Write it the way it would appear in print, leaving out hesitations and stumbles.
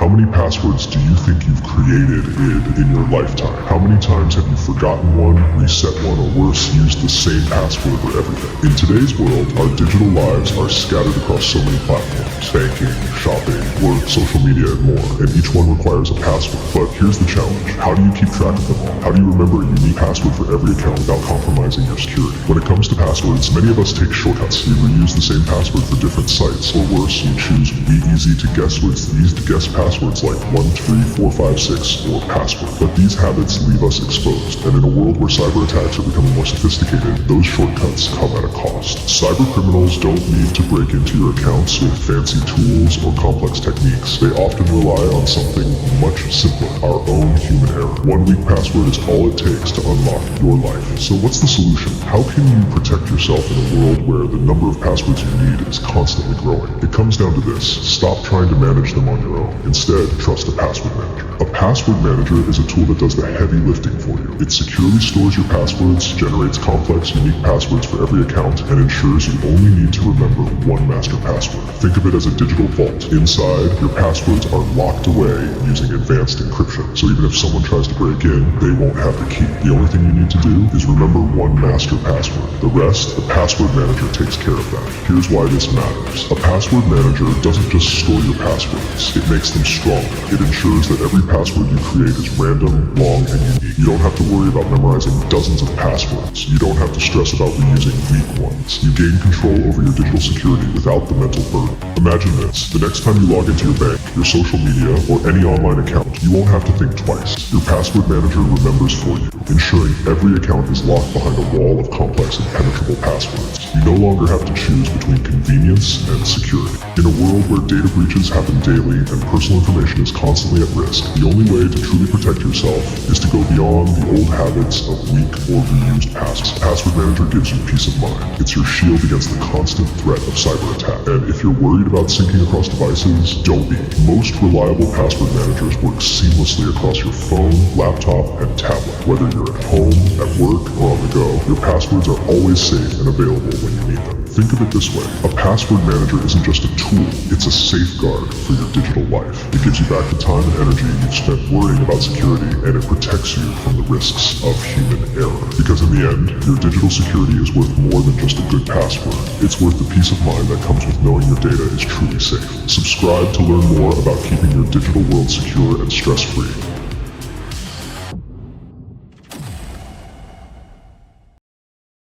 How many passwords do you think you've created in your lifetime? How many times have you forgotten one, reset one, or worse, used the same password for everything? In today's world, our digital lives are scattered across so many platforms: banking, shopping, work, social media, and more. And each one requires a password. But here's the challenge. How do you keep track of them all? How do you remember a unique password for every account without compromising your security? When it comes to passwords, many of us take shortcuts. We reuse the same password for different sites, or worse, you choose easy to guess words, easy to guess passwords like 13456 or password. But these habits leave us exposed, and in a world where cyber attacks are becoming more sophisticated, those shortcuts come at a cost. Cyber criminals don't need to break into your accounts with fancy tools or complex techniques. They often rely on something much simpler: our own human error. One weak password is all it takes to unlock your life. So what's the solution? How can you protect yourself in a world where the number of passwords you need is constantly growing? It comes down to this: stop trying to manage them on your own. Instead, trust a password manager. A password manager is a tool that does the heavy lifting for you. It securely stores your passwords, generates complex, unique passwords for every account, and ensures you only need to remember one master password. Think of it as a digital vault. Inside, your passwords are locked away using advanced encryption. So even if someone tries to break in, they won't have the key. The only thing you need to do is remember one master password. The rest, the password manager takes care of that. Here's why this matters. A password manager doesn't just store your passwords. It makes them stronger. It ensures that every password you create is random, long, and unique. You don't have to worry about memorizing dozens of passwords. You don't have to stress about reusing weak ones. You gain control over your digital security without the mental burden. Imagine this: the next time you log into your bank, your social media, or any online account, you won't have to think twice. Your password manager remembers for you, ensuring every account is locked behind a wall of complex, impenetrable passwords. You no longer have to choose between convenience and security. In a world where data breaches happen daily and personal information is constantly at risk, the only way to truly protect yourself is to go beyond the old habits of weak or reused passwords. Password Manager gives you peace of mind. It's your shield against the constant threat of cyber attack. And if you're worried about syncing across devices, don't be. Most reliable password managers work seamlessly across your phone, laptop, and tablet. Whether you're at home, at work, or on the go, your passwords are always safe and available when you need them. Think of it this way: a password manager isn't just a tool, it's a safeguard for your digital life. It gives you back the time and energy you've spent worrying about security, and it protects you from the risks of human error. Because in the end, your digital security is worth more than just a good password. It's worth the peace of mind that comes with knowing your data is truly safe. Subscribe to learn more about keeping your digital world secure and stress-free.